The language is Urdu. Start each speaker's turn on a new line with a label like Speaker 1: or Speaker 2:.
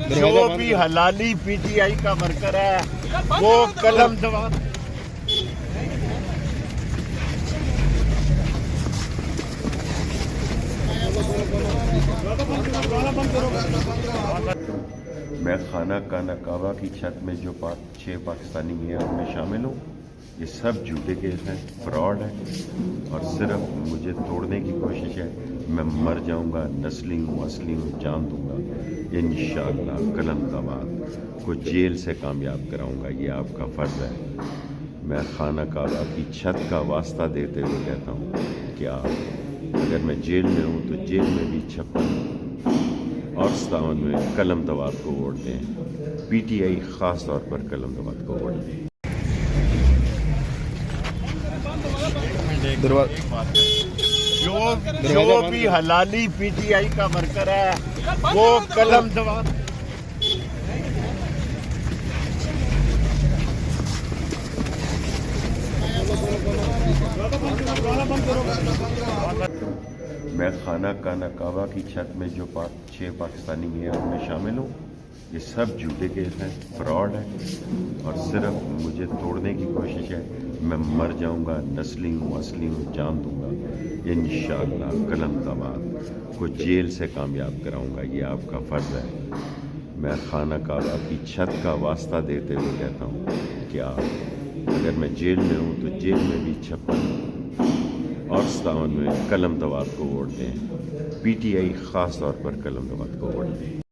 Speaker 1: جو بھی حلالی پی ٹی آئی کا ورکر ہے وہ قلم دبا. میں خانہ کانا کعبہ کی چھت میں جو 6 پاکستانی ہیں ان میں شامل ہوں. یہ سب جھوٹے کیس ہیں، فراڈ ہے، اور صرف مجھے توڑنے کی کوشش ہے. میں مر جاؤں گا، نسلی ہوں، اصلی ہوں، جان دوں گا انشاءاللہ. قلم دباد کو جیل سے کامیاب کراؤں گا، یہ آپ کا فرض ہے. میں خانہ کعبہ کی چھت کا واسطہ دیتے ہوئے کہتا ہوں کہ آپ اگر میں جیل میں ہوں تو جیل میں بھی 56 اور 57 میں قلم دباد کو ووٹ دیں. پی ٹی آئی خاص طور پر قلم دباد کو ووٹ دیں. جو بھی حلالی پی ٹی آئی کا ورکر ہے وہ قلم دباد. میں خانہ کانا کعبہ کی چھت میں جو 6 پاکستانی ہیں ان میں شامل ہوں. یہ سب جھوٹے کیس ہیں، فراڈ ہے، اور صرف مجھے توڑنے کی کوشش ہے. میں مر جاؤں گا، نسلی ہوں، اصلی ہوں، جان دوں گا انشاءاللہ. قلم دباد کو جیل سے کامیاب کراؤں گا، یہ آپ کا فرض ہے. میں خانہ کعبہ کی چھت کا واسطہ دیتے ہوئے کہتا ہوں کہ آپ اگر میں جیل میں ہوں تو جیل میں بھی 56 اور 57 میں قلم دباد کو ووٹ دیں. پی ٹی آئی خاص طور پر قلم دباد کو ووٹ دیں.